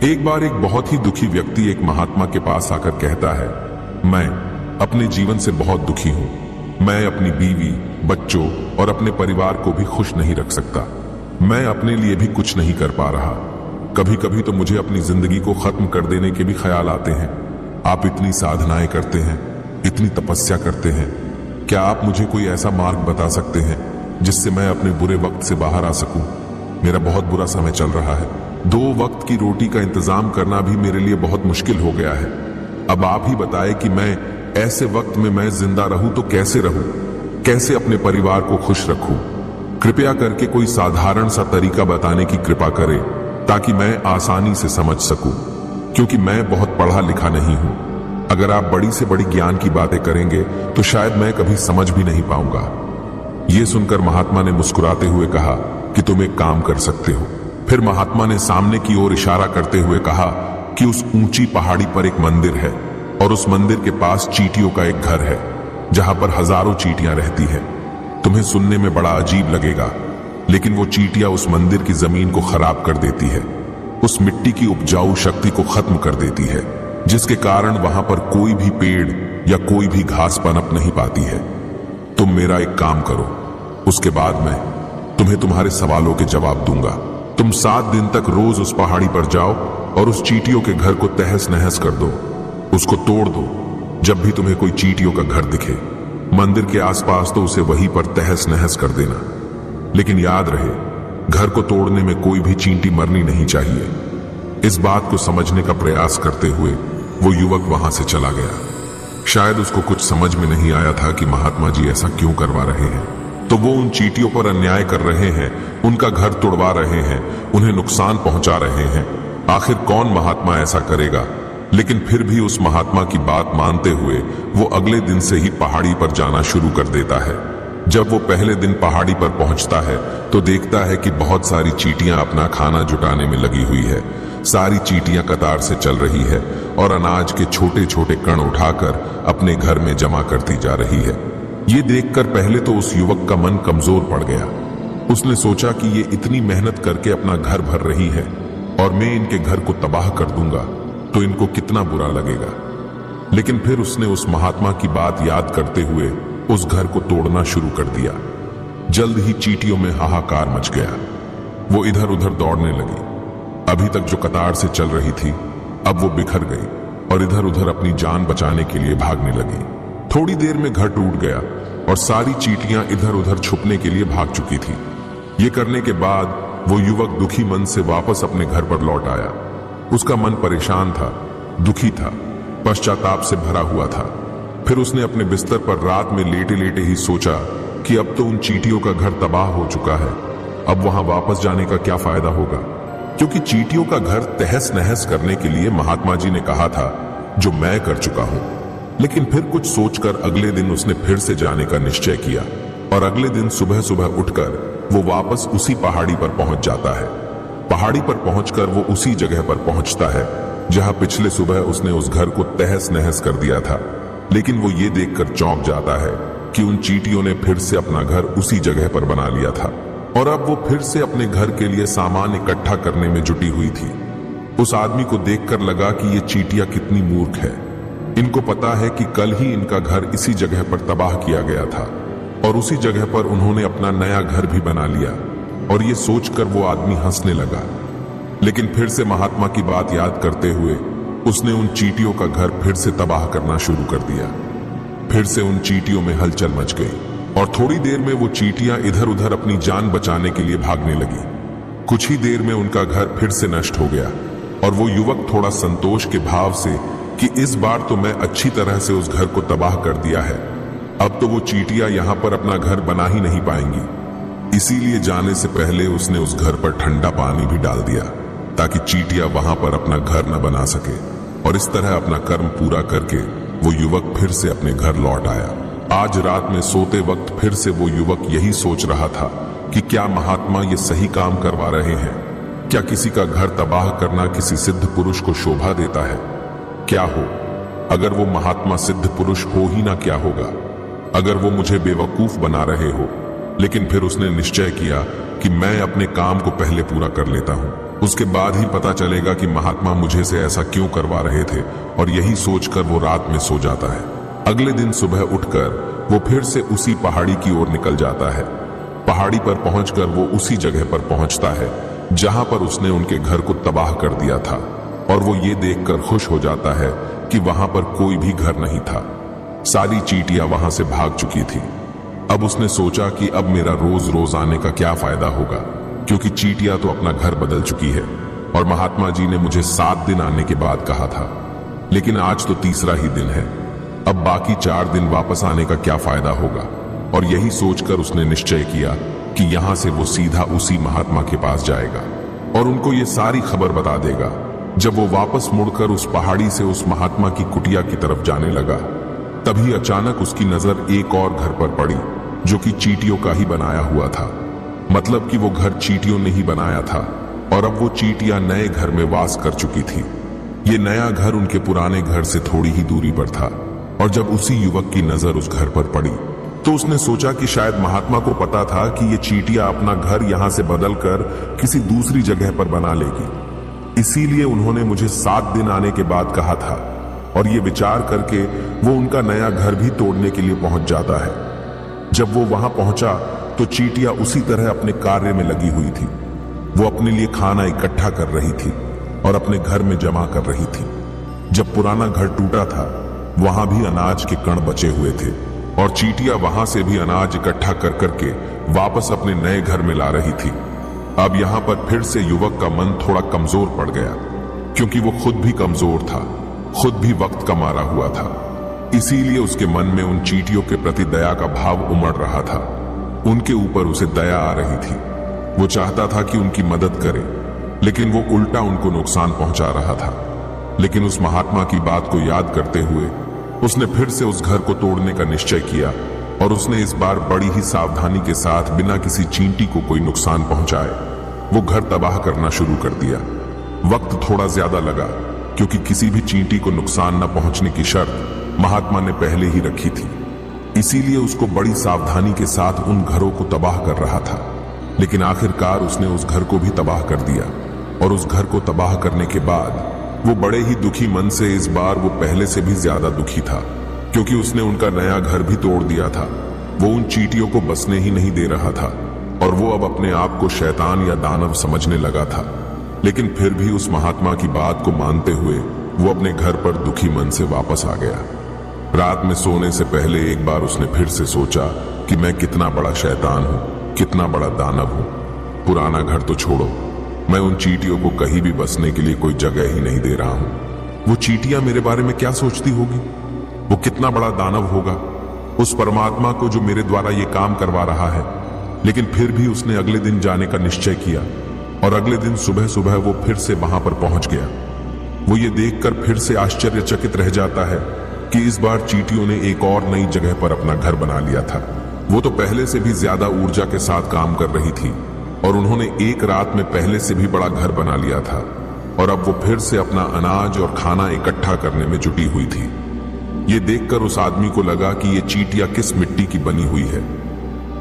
एक बार एक बहुत ही दुखी व्यक्ति एक महात्मा के पास आकर कहता है, मैं अपने जीवन से बहुत दुखी हूं। मैं अपनी बीवी, बच्चों और अपने परिवार को भी खुश नहीं रख सकता। मैं अपने लिए भी कुछ नहीं कर पा रहा। कभी कभी तो मुझे अपनी जिंदगी को खत्म कर देने के भी ख्याल आते हैं। आप इतनी साधनाएं करते हैं, इतनी तपस्या करते हैं, क्या आप मुझे कोई ऐसा मार्ग बता सकते हैं जिससे मैं अपने बुरे वक्त से बाहर आ सकूं? मेरा बहुत बुरा समय चल रहा है। 2 वक्त की रोटी का इंतजाम करना भी मेरे लिए बहुत मुश्किल हो गया है। अब आप ही बताएं कि मैं ऐसे वक्त में मैं जिंदा रहूं तो कैसे रहूं, कैसे अपने परिवार को खुश रखूं? कृपया करके कोई साधारण सा तरीका बताने की कृपा करें ताकि मैं आसानी से समझ सकूं, क्योंकि मैं बहुत पढ़ा लिखा नहीं हूं। अगर आप बड़ी से बड़ी ज्ञान की बातें करेंगे तो शायद मैं कभी समझ भी नहीं पाऊंगा। यह सुनकर महात्मा ने मुस्कुराते हुए कहा कि तुम एक काम कर सकते हो। फिर महात्मा ने सामने की ओर इशारा करते हुए कहा कि उस ऊंची पहाड़ी पर एक मंदिर है और उस मंदिर के पास चींटियों का एक घर है जहां पर हजारों चींटियां रहती हैं। तुम्हें सुनने में बड़ा अजीब लगेगा, लेकिन वो चींटियां उस मंदिर की जमीन को खराब कर देती है, उस मिट्टी की उपजाऊ शक्ति को खत्म कर देती है, जिसके कारण वहां पर कोई भी पेड़ या कोई भी घास पनप नहीं पाती है। तुम मेरा एक काम करो, उसके बाद मैं तुम्हें तुम्हारे सवालों के जवाब दूंगा। तुम 7 दिन तक रोज उस पहाड़ी पर जाओ और उस चींटियों के घर को तहस नहस कर दो, उसको तोड़ दो। जब भी तुम्हें कोई चींटियों का घर दिखे मंदिर के आसपास तो उसे वहीं पर तहस नहस कर देना। लेकिन याद रहे, घर को तोड़ने में कोई भी चींटी मरनी नहीं चाहिए। इस बात को समझने का प्रयास करते हुए वो युवक वहां से चला गया। शायद उसको कुछ समझ में नहीं आया था कि महात्मा जी ऐसा क्यों करवा रहे हैं। तो वो उन चींटियों पर अन्याय कर रहे हैं, उनका घर तोड़वा रहे हैं, उन्हें नुकसान पहुंचा रहे हैं। आखिर कौन महात्मा ऐसा करेगा? लेकिन फिर भी उस महात्मा की बात मानते हुए वो अगले दिन से ही पहाड़ी पर जाना शुरू कर देता है। जब वो पहले दिन पहाड़ी पर पहुंचता है तो देखता है कि बहुत सारी चींटियां अपना खाना जुटाने में लगी हुई है। सारी चींटियां कतार से चल रही है और अनाज के छोटे छोटे कण उठाकर अपने घर में जमा करती जा रही है। ये देखकर पहले तो उस युवक का मन कमजोर पड़ गया। उसने सोचा कि ये इतनी मेहनत करके अपना घर भर रही है और मैं इनके घर को तबाह कर दूंगा तो इनको कितना बुरा लगेगा। लेकिन फिर उसने उस महात्मा की बात याद करते हुए उस घर को तोड़ना शुरू कर दिया। जल्द ही चींटियों में हाहाकार मच गया। वो इधर उधर दौड़ने लगी। अभी तक जो कतार से चल रही थी अब वो बिखर गई और इधर उधर अपनी जान बचाने के लिए भागने लगी। थोड़ी देर में घर टूट गया और सारी चींटियां इधर उधर छुपने के लिए भाग चुकी थी। ये करने के बाद वो युवक दुखी मन से वापस अपने घर पर लौट आया। उसका मन परेशान था, दुखी था, पश्चाताप से भरा हुआ था। फिर उसने अपने बिस्तर पर रात में लेटे लेटे ही सोचा कि अब तो उन चींटियों का घर तबाह हो चुका है, अब वहां वापस जाने का क्या फायदा होगा, क्योंकि चींटियों का घर तहस नहस करने के लिए महात्मा जी ने कहा था, जो मैं कर चुका हूं। लेकिन फिर कुछ सोचकर अगले दिन उसने फिर से जाने का निश्चय किया और अगले दिन सुबह सुबह उठकर वो वापस उसी पहाड़ी पर पहुंच जाता है। पहाड़ी पर पहुंचकर वो उसी जगह पर पहुंचता है जहां पिछले सुबह उसने उस घर को तहस नहस कर दिया था। लेकिन वो ये देखकर चौंक जाता है कि उन चींटियों ने फिर से अपना घर उसी जगह पर बना लिया था और अब वो फिर से अपने घर के लिए सामान इकट्ठा करने में जुटी हुई थी। उस आदमी को देखकर लगा कि ये चींटियां कितनी मूर्ख है। इनको पता है कि कल ही इनका घर इसी जगह पर तबाह किया गया था और उसी जगह पर उन्होंने अपना नया घर भी बना लिया। और ये सोचकर वो आदमी हंसने लगा। लेकिन फिर से महात्मा की बात याद करते हुए उसने उन चींटियों का घर फिर से तबाह करना शुरू कर दिया। फिर से उन चींटियों में हलचल मच गई और थोड़ी देर में वो चींटियां इधर उधर अपनी जान बचाने के लिए भागने लगी। कुछ ही देर में उनका घर फिर से नष्ट हो गया और वो युवक थोड़ा संतोष के भाव से कि इस बार तो मैं अच्छी तरह से उस घर को तबाह कर दिया है, अब तो वो चींटियां यहां पर अपना घर बना ही नहीं पाएंगी। इसीलिए जाने से पहले उसने उस घर पर ठंडा पानी भी डाल दिया ताकि चींटियां वहां पर अपना घर न बना सके। और इस तरह अपना कर्म पूरा करके वो युवक फिर से अपने घर लौट आया। आज रात में सोते वक्त फिर से वो युवक यही सोच रहा था कि क्या महात्मा ये सही काम करवा रहे हैं? क्या किसी का घर तबाह करना किसी सिद्ध पुरुष को शोभा देता है? क्या हो अगर वो महात्मा सिद्ध पुरुष हो ही ना, क्या होगा अगर वो मुझे बेवकूफ बना रहे हो? लेकिन फिर उसने निश्चय किया कि मैं अपने काम को पहले पूरा कर लेता हूं। उसके बाद ही पता चलेगा कि महात्मा मुझे से ऐसा क्यों करवा रहे थे, और यही सोचकर वो रात में सो जाता है। अगले दिन सुबह उठकर वो फिर से उसी पहाड़ी की ओर निकल जाता है। पहाड़ी पर पहुंचकर वो उसी जगह पर पहुंचता है जहां पर उसने उनके घर को तबाह कर दिया था, और वो ये देखकर खुश हो जाता है कि वहां पर कोई भी घर नहीं था। सारी चींटियां वहां से भाग चुकी थी। अब उसने सोचा कि अब मेरा रोज रोज आने का क्या फायदा होगा, क्योंकि चींटियां तो अपना घर बदल चुकी है, और महात्मा जी ने मुझे 7 दिन आने के बाद कहा था, लेकिन आज तो तीसरा ही दिन है। अब बाकी 4 दिन वापस आने का क्या फायदा होगा। और यही सोचकर उसने निश्चय किया कि यहां से वो सीधा उसी महात्मा के पास जाएगा और उनको ये सारी खबर बता देगा। जब वो वापस मुड़कर उस पहाड़ी से उस महात्मा की कुटिया की तरफ जाने लगा, तभी अचानक उसकी नजर एक और घर पर पड़ी जो कि चींटियों का ही बनाया हुआ था। मतलब कि वो घर चींटियों ने ही बनाया था, और अब वो चींटियां नए घर में वास कर चुकी थी। ये नया घर उनके पुराने घर से थोड़ी ही दूरी पर था, और जब उसी युवक की नजर उस घर पर पड़ी तो उसने सोचा कि शायद महात्मा को पता था कि ये चींटियां अपना घर यहां से बदलकर किसी दूसरी जगह पर बना लेगी, इसीलिए उन्होंने मुझे 7 दिन आने के बाद कहा था। और ये विचार करके वो उनका नया घर भी तोड़ने के लिए पहुंच जाता है। जब वो वहां पहुंचा तो चींटियां उसी तरह अपने कार्य में लगी हुई थी। वो अपने लिए खाना इकट्ठा कर रही थी और अपने घर में जमा कर रही थी। जब पुराना घर टूटा था, वहां भी अनाज के कण बचे हुए थे, और चींटियां वहां से भी अनाज इकट्ठा कर करके वापस अपने नए घर में ला रही थी। अब यहां पर फिर से युवक का मन थोड़ा कमजोर पड़ गया, क्योंकि वो खुद भी कमजोर था, खुद भी वक्त का मारा हुआ था। इसीलिए उसके मन में उन चींटियों के प्रति दया का भाव उमड़ रहा था। उनके ऊपर उसे दया आ रही थी। वो चाहता था कि उनकी मदद करे, लेकिन वो उल्टा उनको नुकसान पहुंचा रहा था। लेकिन उस महात्मा की बात को याद करते हुए उसने फिर से उस घर को तोड़ने का निश्चय किया, और उसने इस बार बड़ी ही सावधानी के साथ बिना किसी चींटी को कोई नुकसान पहुंचाए वो घर तबाह करना शुरू कर दिया। वक्त थोड़ा ज्यादा लगा, क्योंकि किसी भी चींटी को नुकसान न पहुंचने की शर्त महात्मा ने पहले ही रखी थी। इसीलिए उसको बड़ी सावधानी के साथ उन घरों को तबाह कर रहा था। लेकिन आखिरकार उसने उस घर को भी तबाह कर दिया, और उस घर को तबाह करने के बाद वो बड़े ही दुखी मन से, इस बार वो पहले से भी ज्यादा दुखी था, क्योंकि उसने उनका नया घर भी तोड़ दिया था। वो उन चींटियों को बसने ही नहीं दे रहा था, और वो अब अपने आप को शैतान या दानव समझने लगा था। लेकिन फिर भी उस महात्मा की बात को मानते हुए वो अपने घर पर दुखी मन से वापस आ गया। रात में सोने से पहले एक बार उसने फिर से सोचा कि मैं कितना बड़ा शैतान हूं, कितना बड़ा दानव हूं। पुराना घर तो छोड़ो, मैं उन चींटियों को कहीं भी बसने के लिए कोई जगह ही नहीं दे रहा हूं। वो चींटियां मेरे बारे में क्या सोचती होगी? वो कितना बड़ा दानव होगा उस परमात्मा को जो मेरे द्वारा ये काम करवा रहा है। लेकिन फिर भी उसने अगले दिन जाने का निश्चय किया, और अगले दिन सुबह सुबह वो फिर से वहां पर पहुंच गया। वो ये देखकर फिर से आश्चर्यचकित रह जाता है कि इस बार चींटियों ने एक और नई जगह पर अपना घर बना लिया था। वो तो पहले से भी ज्यादा ऊर्जा के साथ काम कर रही थी, और उन्होंने एक रात में पहले से भी बड़ा घर बना लिया था, और अब वो फिर से अपना अनाज और खाना इकट्ठा करने में जुटी हुई थी। ये देखकर उस आदमी को लगा कि ये चींटियां किस मिट्टी की बनी हुई है।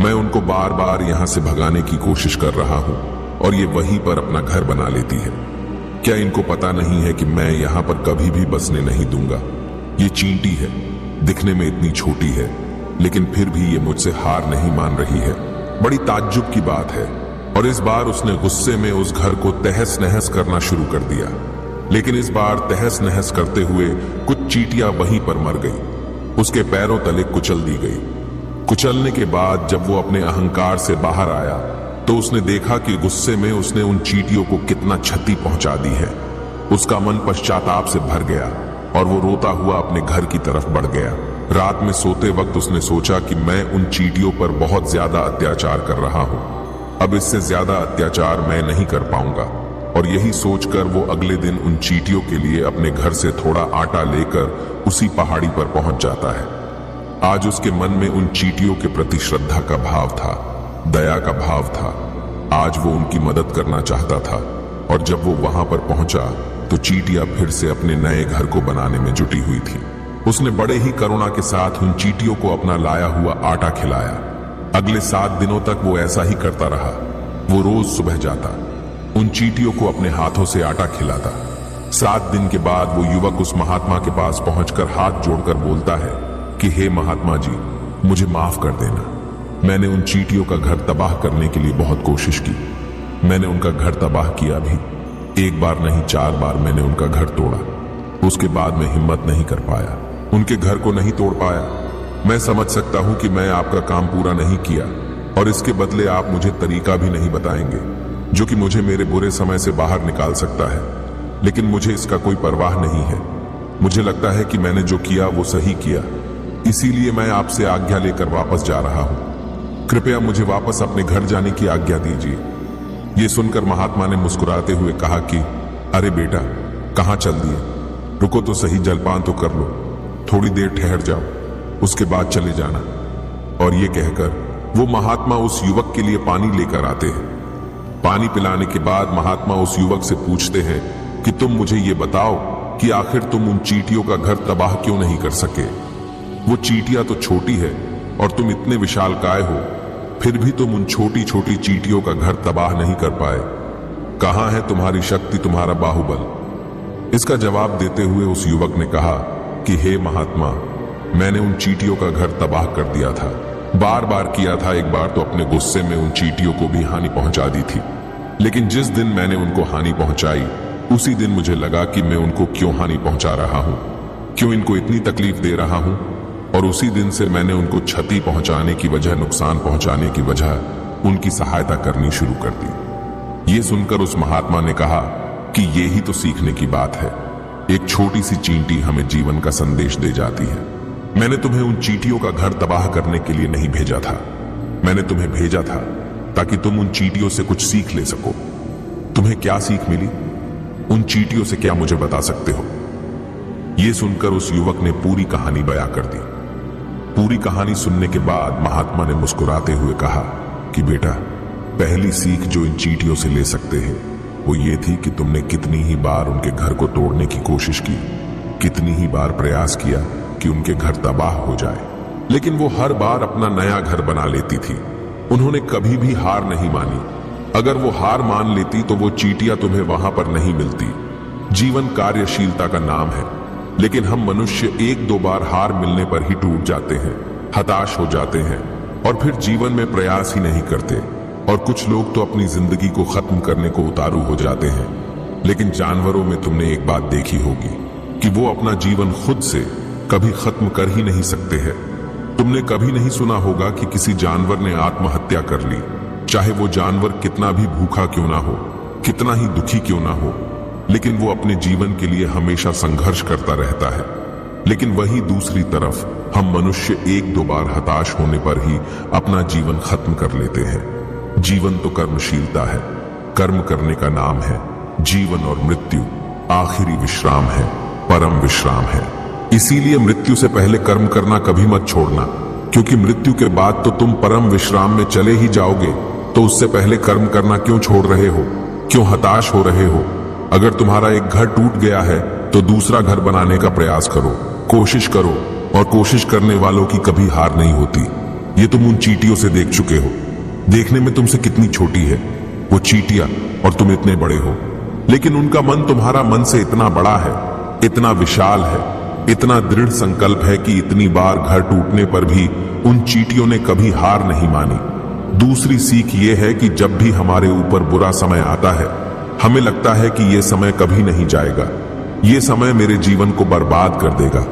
मैं उनको बार बार यहां से भगाने की कोशिश कर रहा हूं, और ये वहीं पर अपना घर बना लेती है। क्या इनको पता नहीं है कि मैं यहां पर कभी भी बसने नहीं दूंगा? ये चींटी है, दिखने में इतनी छोटी है, लेकिन फिर भी ये मुझसे हार नहीं मान रही है। बड़ी ताज्जुब की बात है। और इस बार उसने गुस्से में उस घर को तहस नहस करना शुरू कर दिया। लेकिन इस बार तहस नहस करते हुए कुछ चींटियां वहीं पर मर गई, उसके पैरों तले कुचल दी गई। कुचलने के बाद जब वो अपने अहंकार से बाहर आया तो उसने देखा कि गुस्से में उसने उन चींटियों को कितना क्षति पहुंचा दी है। उसका मन पश्चाताप से भर गया, और वो रोता हुआ अपने घर की तरफ बढ़ गया। रात में सोते वक्त उसने सोचा कि मैं उन चींटियों पर बहुत ज्यादा अत्याचार कर रहा हूं, अब इससे ज्यादा अत्याचार मैं नहीं कर पाऊंगा। और यही सोचकर वो अगले दिन उन चींटियों के लिए अपने घर से थोड़ा आटा लेकर उसी पहाड़ी पर पहुंच जाता है। आज उसके मन में उन चींटियों के प्रति श्रद्धा का भाव था, दया का भाव था। आज वो उनकी मदद करना चाहता था, और जब वो वहां पर पहुंचा तो चींटियां फिर से अपने नए घर को बनाने में जुटी हुई थी। उसने बड़े ही करुणा के साथ उन चींटियों को अपना लाया हुआ आटा खिलाया। अगले 7 दिनों तक वो ऐसा ही करता रहा। वो रोज सुबह जाता, उन चींटियों को अपने हाथों से आटा खिलाता। 7 दिन के बाद वो युवक उस महात्मा के पास पहुंचकर हाथ जोड़कर बोलता है कि हे महात्मा जी, मुझे माफ कर देना। मैंने उन चींटियों का घर तबाह करने के लिए बहुत कोशिश की। मैंने उनका घर तबाह किया भी। 1 बार नहीं 4 बार मैंने उनका घर तोड़ा। उसके बाद मैं हिम्मत नहीं कर पाया, उनके घर को नहीं तोड़ पाया। मैं समझ सकता हूं कि मैं आपका काम पूरा नहीं किया और इसके बदले आप मुझे तरीका भी नहीं बताएंगे जो कि मुझे मेरे बुरे समय से बाहर निकाल सकता है, लेकिन मुझे इसका कोई परवाह नहीं है। मुझे लगता है कि मैंने जो किया वो सही किया, इसीलिए मैं आपसे आज्ञा लेकर वापस जा रहा हूं। कृपया मुझे वापस अपने घर जाने की आज्ञा दीजिए। ये सुनकर महात्मा ने मुस्कुराते हुए कहा कि अरे बेटा, कहां चल दिए? रुको तो सही, जलपान तो कर लो, थोड़ी देर ठहर जाओ, उसके बाद चले जाना। और ये कहकर वो महात्मा उस युवक के लिए पानी लेकर आते हैं। पानी पिलाने के बाद महात्मा उस युवक से पूछते हैं कि तुम मुझे ये बताओ कि आखिर तुम उन चींटियों का घर तबाह क्यों नहीं कर सके? वो चींटियां तो छोटी है और तुम इतने विशालकाय हो, फिर भी तुम उन छोटी छोटी चींटियों का घर तबाह नहीं कर पाए। कहां है तुम्हारी शक्ति, तुम्हारा बाहुबल? इसका जवाब देते हुए उस युवक ने कहा कि हे महात्मा, मैंने उन चींटियों का घर तबाह कर दिया था। बार बार किया था। एक बार तो अपने गुस्से में उन चींटियों को भी हानि पहुंचा दी थी, लेकिन जिस दिन मैंने उनको हानि पहुंचाई उसी दिन मुझे लगा कि मैं उनको क्यों हानि पहुंचा रहा हूं, क्यों इनको इतनी तकलीफ दे रहा हूं, और उसी दिन से मैंने उनको क्षति पहुंचाने की वजह, नुकसान पहुंचाने की वजह उनकी सहायता करनी शुरू कर दी। ये सुनकर उस महात्मा ने कहा कि ये ही तो सीखने की बात है। एक छोटी सी चींटी हमें जीवन का संदेश दे जाती है। मैंने तुम्हें उन चींटियों का घर तबाह करने के लिए नहीं भेजा था, मैंने तुम्हें भेजा था ताकि तुम उन चींटियों से कुछ सीख ले सको। तुम्हें क्या सीख मिली? उन चींटियों से क्या मुझे बता सकते हो? यह सुनकर उस युवक ने पूरी कहानी बयां कर दी। पूरी कहानी सुनने के बाद महात्मा ने मुस्कुराते हुए कहा कि बेटा, पहली सीख जो इन चींटियों से ले सकते हैं वो ये थी कि तुमने कितनी ही बार उनके घर को तोड़ने की कोशिश की, कितनी ही बार प्रयास किया कि उनके घर तबाह हो जाए, लेकिन वो हर बार अपना नया घर बना लेती थी। उन्होंने कभी भी हार नहीं मानी। अगर वो हार मान लेती तो वो चींटियां तुम्हें वहां पर नहीं मिलती। जीवन कार्यशीलता का नाम है, लेकिन हम मनुष्य 1-2 बार हार मिलने पर ही टूट जाते हैं, हताश हो जाते हैं और फिर जीवन में प्रयास ही नहीं करते। और कुछ लोग तो अपनी जिंदगी को खत्म करने को उतारू हो जाते हैं। लेकिन जानवरों में तुमने एक बात देखी होगी कि वो अपना जीवन खुद से कभी खत्म कर ही नहीं सकते हैं। तुमने कभी नहीं सुना होगा कि किसी जानवर ने आत्महत्या कर ली, चाहे वो जानवर कितना भी भूखा क्यों ना हो, कितना ही दुखी क्यों ना हो, लेकिन वो अपने जीवन के लिए हमेशा संघर्ष करता रहता है। लेकिन वही दूसरी तरफ हम मनुष्य 1-2 बार हताश होने पर ही अपना जीवन खत्म कर लेते हैं। जीवन तो कर्मशीलता है, कर्म करने का नाम है। जीवन और मृत्यु आखिरी विश्राम है, परम विश्राम है। इसीलिए मृत्यु से पहले कर्म करना कभी मत छोड़ना, क्योंकि मृत्यु के बाद तो तुम परम विश्राम में चले ही जाओगे। तो उससे पहले कर्म करना क्यों छोड़ रहे हो? क्यों हताश हो रहे हो? अगर तुम्हारा एक घर टूट गया है तो दूसरा घर बनाने का प्रयास करो, कोशिश करो, और कोशिश करने वालों की कभी हार नहीं होती। ये तुम उन चींटियों से देख चुके हो। देखने में तुमसे कितनी छोटी है वो चींटियां और तुम इतने बड़े हो, लेकिन उनका मन तुम्हारा मन से इतना बड़ा है, इतना विशाल है, इतना दृढ़ संकल्प है कि इतनी बार घर टूटने पर भी उन चींटियों ने कभी हार नहीं मानी। दूसरी सीख ये है कि जब भी हमारे ऊपर बुरा समय आता है, हमें लगता है कि ये समय कभी नहीं जाएगा, ये समय मेरे जीवन को बर्बाद कर देगा,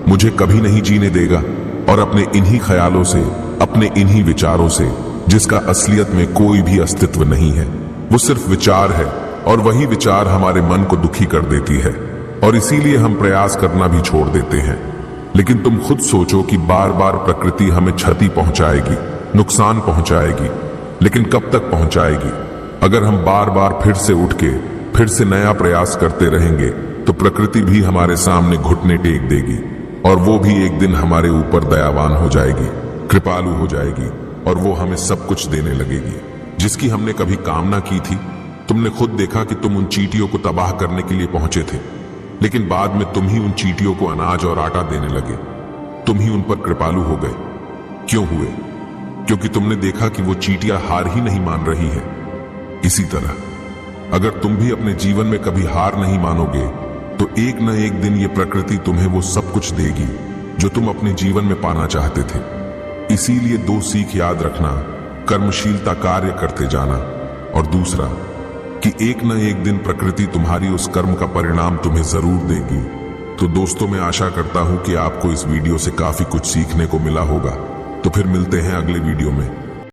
मुझे कभी नहीं जीने देगा, और अपने इन्हीं ख्यालों से, अपने इन्हीं विचारों से, जिसका असलियत में कोई भी अस्तित्व नहीं है, वो सिर्फ विचार है, और वही विचार हमारे मन को दुखी कर देती है, और इसीलिए हम प्रयास करना भी छोड़ देते हैं। लेकिन तुम खुद सोचो कि बार बार प्रकृति हमें क्षति पहुंचाएगी, नुकसान पहुंचाएगी, लेकिन कब तक पहुंचाएगी? अगर हम बार बार फिर से उठ के फिर से नया प्रयास करते रहेंगे तो प्रकृति भी हमारे सामने घुटने टेक देगी, और वो भी एक दिन हमारे ऊपर दयावान हो जाएगी, कृपालु हो जाएगी, और वो हमें सब कुछ देने लगेगी जिसकी हमने कभी कामना की थी। तुमने खुद देखा कि तुम उन चींटियों को तबाह करने के लिए पहुंचे थे, लेकिन बाद में तुम ही उन चींटियों को अनाज और आटा देने लगे, तुम ही उन पर कृपालु हो गए। क्यों हुए? क्योंकि तुमने देखा कि वो चींटियां हार ही नहीं मान रही है। इसी तरह अगर तुम भी अपने जीवन में कभी हार नहीं मानोगे तो एक न एक दिन ये प्रकृति तुम्हें वो सब कुछ देगी जो तुम अपने जीवन में पाना चाहते थे। इसीलिए दो सीख याद रखना, कर्मशीलता कार्य करते जाना, और दूसरा कि एक न एक दिन प्रकृति तुम्हारी उस कर्म का परिणाम तुम्हें जरूर देगी। तो दोस्तों, मैं आशा करता हूं कि आपको इस वीडियो से काफी कुछ सीखने को मिला होगा। तो फिर मिलते हैं अगले वीडियो में।